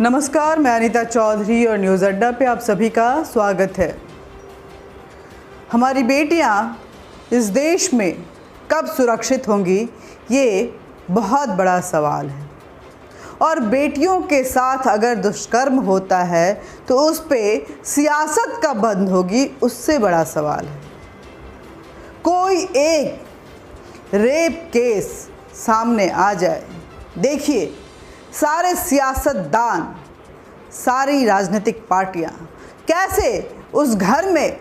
नमस्कार, मैं अनीता चौधरी और न्यूज़ अड्डा पे आप सभी का स्वागत है। हमारी बेटियां इस देश में कब सुरक्षित होंगी, ये बहुत बड़ा सवाल है। और बेटियों के साथ अगर दुष्कर्म होता है तो उस पे सियासत कब बंद होगी, उससे बड़ा सवाल है। कोई एक रेप केस सामने आ जाए, देखिए सारे सियासतदान, सारी राजनीतिक पार्टियां कैसे उस घर में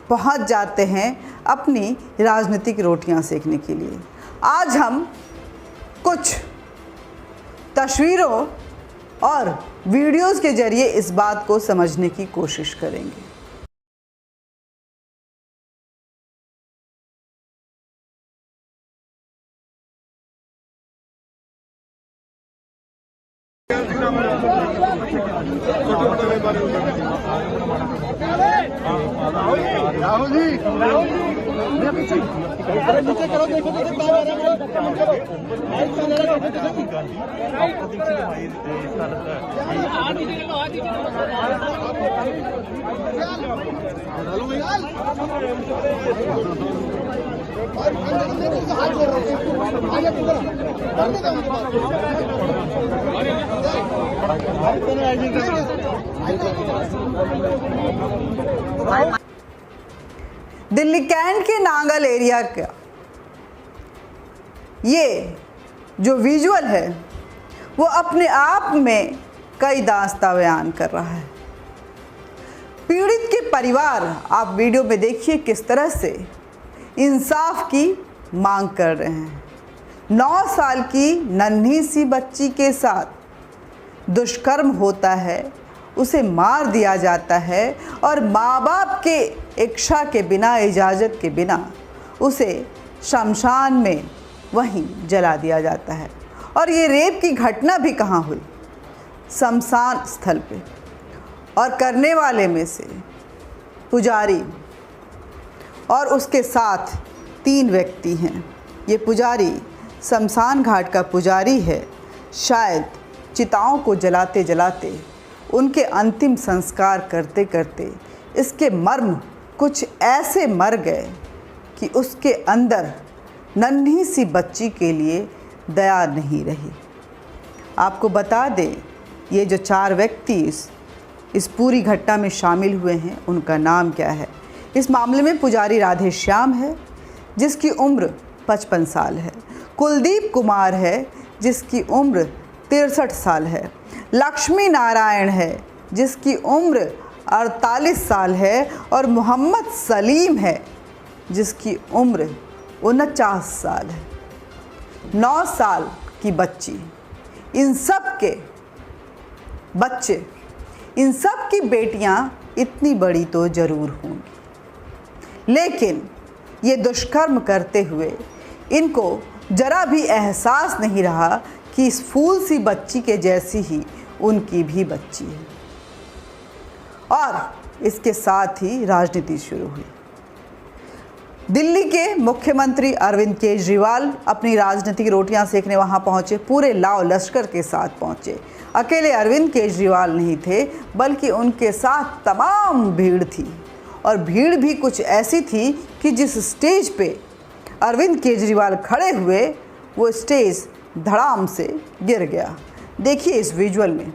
पहुंच जाते हैं अपनी राजनीतिक रोटियां सेकने के लिए। आज हम कुछ तस्वीरों और वीडियोस के जरिए इस बात को समझने की कोशिश करेंगे। राहुल जी नीचे करो, देखो दिल्ली कैंट के नांगल एरिया का ये जो विजुअल है वो अपने आप में कई दास्तां बयान कर रहा है। पीड़ित के परिवार, आप वीडियो में देखिए किस तरह से इंसाफ की मांग कर रहे हैं। 9 साल की नन्ही सी बच्ची के साथ दुष्कर्म होता है, उसे मार दिया जाता है और माँ बाप के इच्छा के बिना, इजाज़त के बिना उसे शमशान में वहीं जला दिया जाता है। और ये रेप की घटना भी कहाँ हुई? शमशान स्थल पे। और करने वाले में से पुजारी और उसके साथ 3 व्यक्ति हैं। ये पुजारी शमशान घाट का पुजारी है। शायद चिताओं को जलाते जलाते, उनके अंतिम संस्कार करते करते इसके मर्म कुछ ऐसे मर गए कि उसके अंदर नन्ही सी बच्ची के लिए दया नहीं रही। आपको बता दें, ये जो 4 व्यक्ति इस पूरी घटना में शामिल हुए हैं, उनका नाम क्या है? इस मामले में पुजारी राधे श्याम है, जिसकी उम्र 55 साल है। कुलदीप कुमार है, जिसकी उम्र 63 साल है। लक्ष्मी नारायण है, जिसकी उम्र 48 साल है। और मोहम्मद सलीम है, जिसकी उम्र 49 साल है। 9 साल की बच्ची, इन सब के बच्चे, इन सब की बेटियां इतनी बड़ी तो ज़रूर होंगी, लेकिन ये दुष्कर्म करते हुए इनको ज़रा भी एहसास नहीं रहा कि इस फूल सी बच्ची के जैसी ही उनकी भी बच्ची है। और इसके साथ ही राजनीति शुरू हुई। दिल्ली के मुख्यमंत्री अरविंद केजरीवाल अपनी राजनीतिक रोटियां सेकने वहां पहुंचे। पूरे लाव लश्कर के साथ पहुंचे। अकेले अरविंद केजरीवाल नहीं थे, बल्कि उनके साथ तमाम भीड़ थी। और भीड़ भी कुछ ऐसी थी कि जिस स्टेज पे अरविंद केजरीवाल खड़े हुए, वो स्टेज धड़ाम से गिर गया। देखिए इस विजुअल में।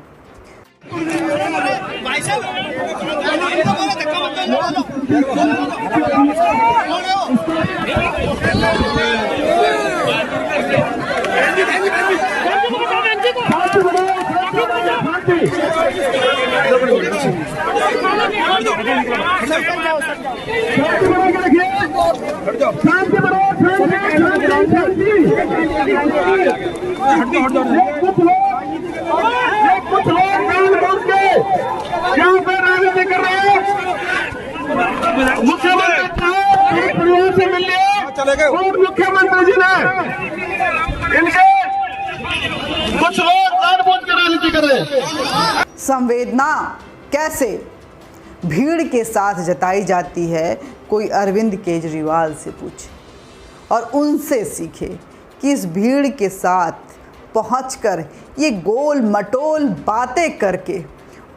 मुख्यमंत्री जी ने इनके कुछ लोग जानबूझ के राजनीति कर रहे हैं। संवेदना कैसे भीड़ के साथ जताई जाती है, कोई अरविंद केजरीवाल से पूछे और उनसे सीखे कि इस भीड़ के साथ पहुंचकर ये गोल मटोल बातें करके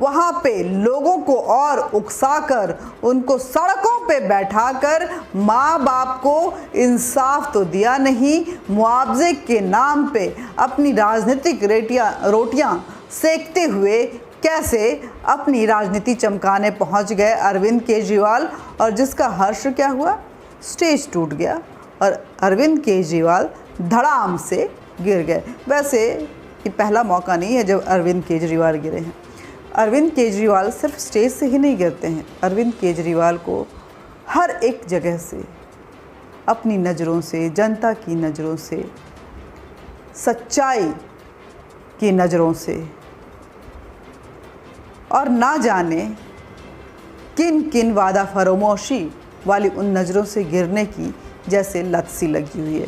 वहाँ पे लोगों को और उकसाकर उनको सड़कों पे बैठाकर माँ बाप को इंसाफ तो दिया नहीं, मुआवजे के नाम पे अपनी राजनीतिक रोटियां सेकते हुए कैसे अपनी राजनीति चमकाने पहुँच गए अरविंद केजरीवाल, और जिसका हर्ष क्या हुआ, स्टेज टूट गया और अरविंद केजरीवाल धड़ाम से गिर गए। वैसे ये पहला मौका नहीं है जब अरविंद केजरीवाल गिरे हैं। अरविंद केजरीवाल सिर्फ स्टेज से ही नहीं गिरते हैं, अरविंद केजरीवाल को हर एक जगह से, अपनी नज़रों से, जनता की नज़रों से, सच्चाई की नज़रों से और ना जाने किन किन वादा फरोमोशी वाली उन नज़रों से गिरने की जैसे लत सी लगी हुई है।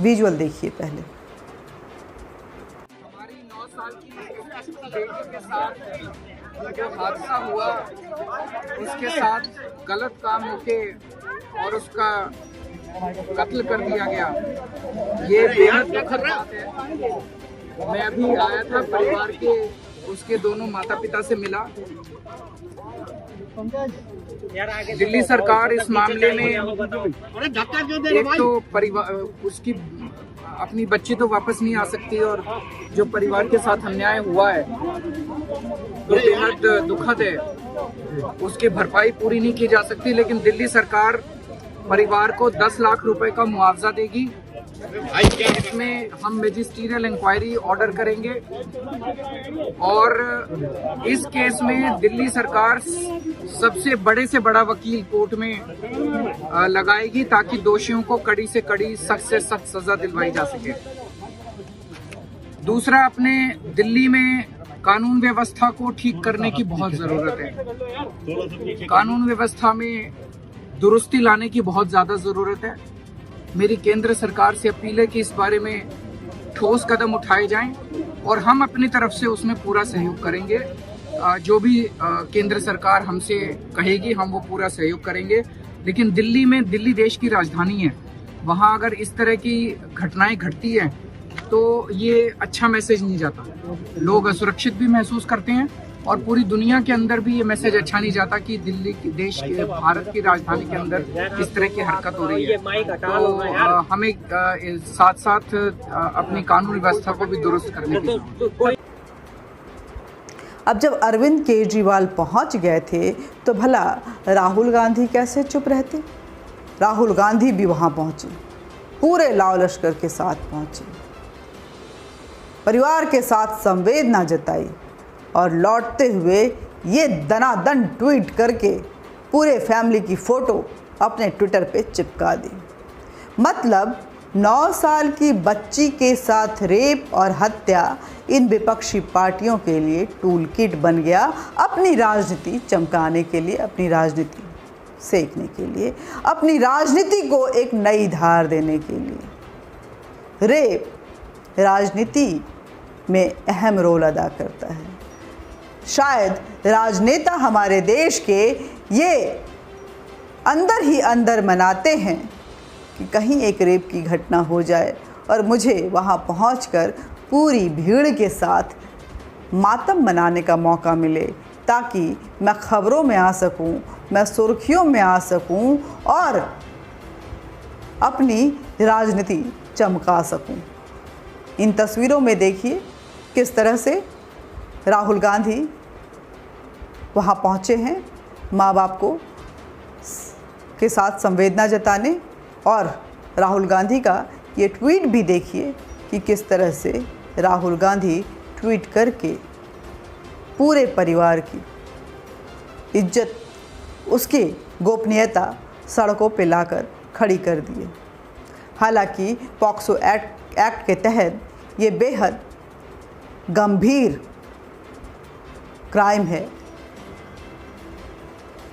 विजुअल देखिए पहले। हमारी 9 साल की बेटी के साथ जो हादसा हुआ, उसके साथ गलत काम होके और उसका कत्ल कर दिया गया, ये बेहद दुखद बात है। मैं अभी आया था, परिवार के उसके दोनों माता पिता से मिला। दिल्ली सरकार इस मामले में एक तो परिवार उसकी अपनी बच्ची तो वापस नहीं आ सकती, और जो परिवार के साथ अन्याय हुआ है तो बेहद दुखद है, उसकी भरपाई पूरी नहीं की जा सकती। लेकिन दिल्ली सरकार परिवार को 10 लाख रुपए का मुआवजा देगी। इसमें हम मैजिस्ट्रियल इंक्वायरी ऑर्डर करेंगे और इस केस में दिल्ली सरकार सबसे बड़े से बड़ा वकील कोर्ट में लगाएगी ताकि दोषियों को कड़ी से कड़ी, सख्त से सख्त सजा दिलवाई जा सके। दूसरा, अपने दिल्ली में कानून व्यवस्था को ठीक करने की बहुत जरूरत है। कानून व्यवस्था में दुरुस्ती लाने की बहुत ज्यादा जरूरत है। मेरी केंद्र सरकार से अपील है कि इस बारे में ठोस कदम उठाए जाएं और हम अपनी तरफ से उसमें पूरा सहयोग करेंगे। जो भी केंद्र सरकार हमसे कहेगी हम वो पूरा सहयोग करेंगे। लेकिन दिल्ली में, दिल्ली देश की राजधानी है, वहाँ अगर इस तरह की घटनाएं घटती हैं तो ये अच्छा मैसेज नहीं जाता। लोग असुरक्षित भी महसूस करते हैं और पूरी दुनिया के अंदर भी ये मैसेज अच्छा नहीं जाता कि दिल्ली देश के, भारत की राजधानी के अंदर इस तरह की हरकत हो रही है। तो हमें साथ साथ अपनी कानून व्यवस्था को भी दुरुस्त करने की जरूरत है। अब जब अरविंद केजरीवाल पहुंच गए थे तो भला राहुल गांधी कैसे चुप रहते। राहुल गांधी भी वहां पहुंचे, पूरे लाव लश्कर के साथ पहुंचे, परिवार के साथ संवेदना जताई और लौटते हुए ये दनादन ट्वीट करके पूरे फैमिली की फ़ोटो अपने ट्विटर पे चिपका दी। मतलब 9 साल की बच्ची के साथ रेप और हत्या इन विपक्षी पार्टियों के लिए टूल किट बन गया, अपनी राजनीति चमकाने के लिए, अपनी राजनीति सेकने के लिए, अपनी राजनीति को एक नई धार देने के लिए। रेप राजनीति में अहम रोल अदा करता है। शायद राजनेता हमारे देश के ये अंदर ही अंदर मनाते हैं कि कहीं एक रेप की घटना हो जाए और मुझे वहाँ पहुंचकर पूरी भीड़ के साथ मातम मनाने का मौका मिले, ताकि मैं खबरों में आ सकूं, मैं सुर्खियों में आ सकूं और अपनी राजनीति चमका सकूं। इन तस्वीरों में देखिए किस तरह से राहुल गांधी वहाँ पहुँचे हैं माँ बाप को के साथ संवेदना जताने, और राहुल गांधी का ये ट्वीट भी देखिए कि किस तरह से राहुल गांधी ट्वीट करके पूरे परिवार की इज्जत, उसकी गोपनीयता सड़कों पे लाकर खड़ी कर दिए। हालांकि पॉक्सो एक्ट के तहत ये बेहद गंभीर क्राइम है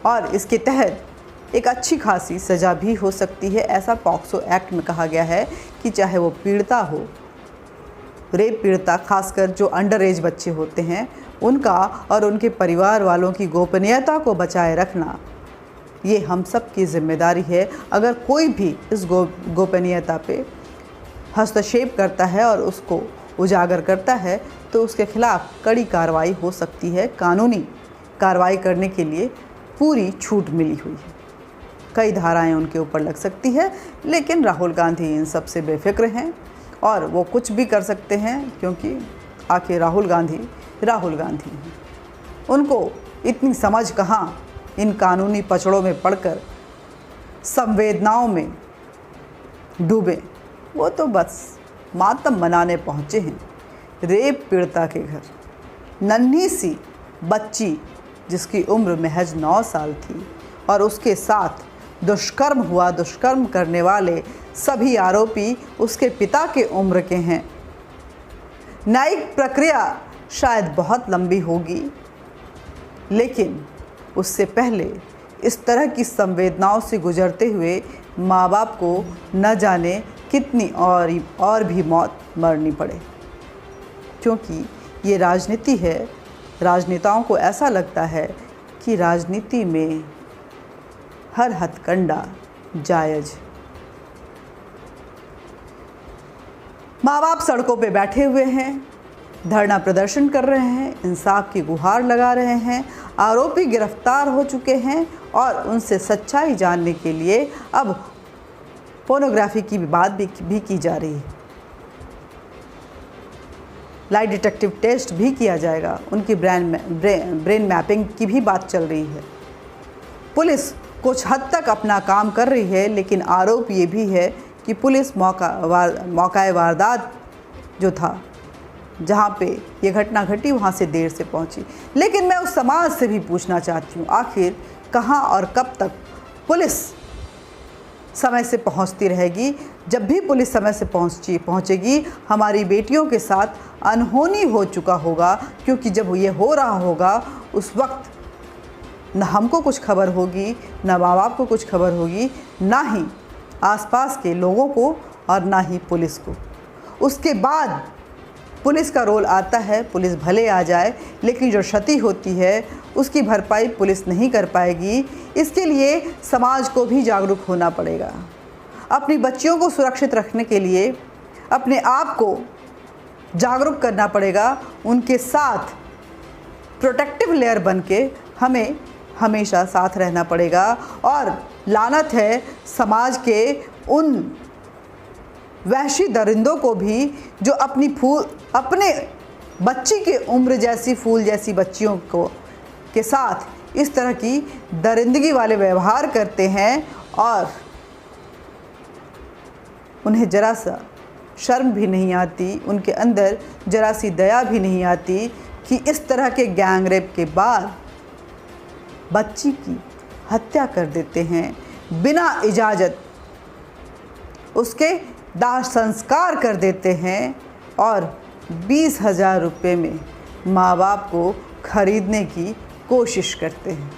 और इसके तहत एक अच्छी खासी सज़ा भी हो सकती है। ऐसा पॉक्सो एक्ट में कहा गया है कि चाहे वो पीड़िता हो, रेप पीड़िता, खासकर जो अंडर एज बच्चे होते हैं, उनका और उनके परिवार वालों की गोपनीयता को बचाए रखना ये हम सब की जिम्मेदारी है। अगर कोई भी इस गोपनीयता पे हस्तक्षेप करता है और उसको उजागर करता है तो उसके खिलाफ कड़ी कार्रवाई हो सकती है। कानूनी कार्रवाई करने के लिए पूरी छूट मिली हुई है। कई धाराएं उनके ऊपर लग सकती है, लेकिन राहुल गांधी इन सब से बेफिक्र हैं और वो कुछ भी कर सकते हैं, क्योंकि आखिर राहुल गांधी हैं। उनको इतनी समझ कहाँ इन कानूनी पचड़ों में पड़कर संवेदनाओं में डूबे। वो तो बस मातम मनाने पहुँचे हैं रेप पीड़िता के घर। नन्ही सी बच्ची जिसकी उम्र महज 9 साल थी और उसके साथ दुष्कर्म हुआ। दुष्कर्म करने वाले सभी आरोपी उसके पिता के उम्र के हैं। न्यायिक प्रक्रिया शायद बहुत लंबी होगी, लेकिन उससे पहले इस तरह की संवेदनाओं से गुजरते हुए माँ बाप को न जाने कितनी और भी मौत मरनी पड़े, क्योंकि ये राजनीति है। राजनेताओं को ऐसा लगता है कि राजनीति में हर हथकंडा जायज़। माँ बाप सड़कों पे बैठे हुए हैं, धरना प्रदर्शन कर रहे हैं, इंसाफ की गुहार लगा रहे हैं। आरोपी गिरफ्तार हो चुके हैं और उनसे सच्चाई जानने के लिए अब पोर्नोग्राफी की बात भी की जा रही है। लाई डिटेक्टिव टेस्ट भी किया जाएगा। उनकी ब्रेन मैपिंग की भी बात चल रही है। पुलिस कुछ हद तक अपना काम कर रही है, लेकिन आरोप ये भी है कि पुलिस मौका वारदात जो था, जहाँ पे ये घटना घटी, वहाँ से देर से पहुँची। लेकिन मैं उस समाज से भी पूछना चाहती हूँ, आखिर कहाँ और कब तक पुलिस समय से पहुँचती रहेगी? जब भी पुलिस समय से पहुँचेगी, हमारी बेटियों के साथ अनहोनी हो चुका होगा, क्योंकि जब ये हो रहा होगा उस वक्त न हमको कुछ खबर होगी, न माँ बाप को कुछ खबर होगी, ना ही आसपास के लोगों को और ना ही पुलिस को। उसके बाद पुलिस का रोल आता है। पुलिस भले आ जाए, लेकिन जो क्षति होती है उसकी भरपाई पुलिस नहीं कर पाएगी। इसके लिए समाज को भी जागरूक होना पड़ेगा। अपनी बच्चियों को सुरक्षित रखने के लिए अपने आप को जागरूक करना पड़ेगा। उनके साथ प्रोटेक्टिव लेयर बन के हमें हमेशा साथ रहना पड़ेगा। और लानत है समाज के उन वहशी दरिंदों को भी जो अपने बच्ची के उम्र जैसी फूल जैसी बच्चियों के साथ इस तरह की दरिंदगी वाले व्यवहार करते हैं और उन्हें जरा सा शर्म भी नहीं आती, उनके अंदर जरा सी दया भी नहीं आती कि इस तरह के गैंग रेप के बाद बच्ची की हत्या कर देते हैं, बिना इजाज़त उसके दाह संस्कार कर देते हैं और 20,000 रुपये में माँ बाप को खरीदने की कोशिश करते हैं।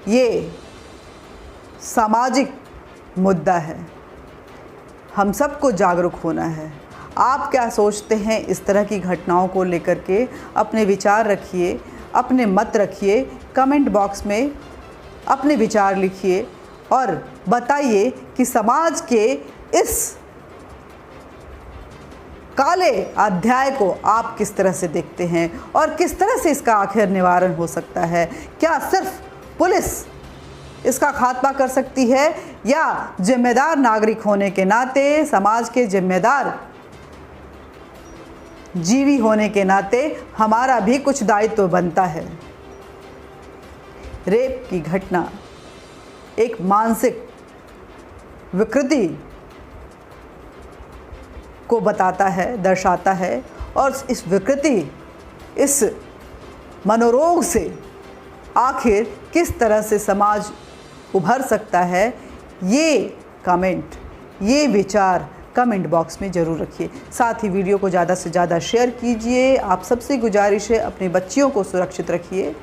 ये सामाजिक मुद्दा है, हम सबको जागरूक होना है। आप क्या सोचते हैं इस तरह की घटनाओं को लेकर के? अपने विचार रखिए, अपने मत रखिए, कमेंट बॉक्स में अपने विचार लिखिए और बताइए कि समाज के इस काले अध्याय को आप किस तरह से देखते हैं और किस तरह से इसका आखिर निवारण हो सकता है। क्या सिर्फ पुलिस इसका खात्मा कर सकती है, या जिम्मेदार नागरिक होने के नाते, समाज के जिम्मेदार जीवी होने के नाते हमारा भी कुछ दायित्व बनता है। रेप की घटना एक मानसिक विकृति को बताता है, दर्शाता है, और इस विकृति, इस मनोरोग से आखिर किस तरह से समाज उभर सकता है, ये कमेंट, ये विचार कमेंट बॉक्स में ज़रूर रखिए। साथ ही वीडियो को ज़्यादा से ज़्यादा शेयर कीजिए। आप सबसे गुजारिश है, अपनी बच्चियों को सुरक्षित रखिए,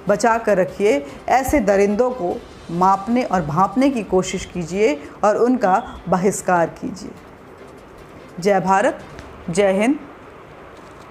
बचा कर रखिए। ऐसे दरिंदों को मापने और भांपने की कोशिश कीजिए और उनका बहिष्कार कीजिए। जय भारत, जय हिंद,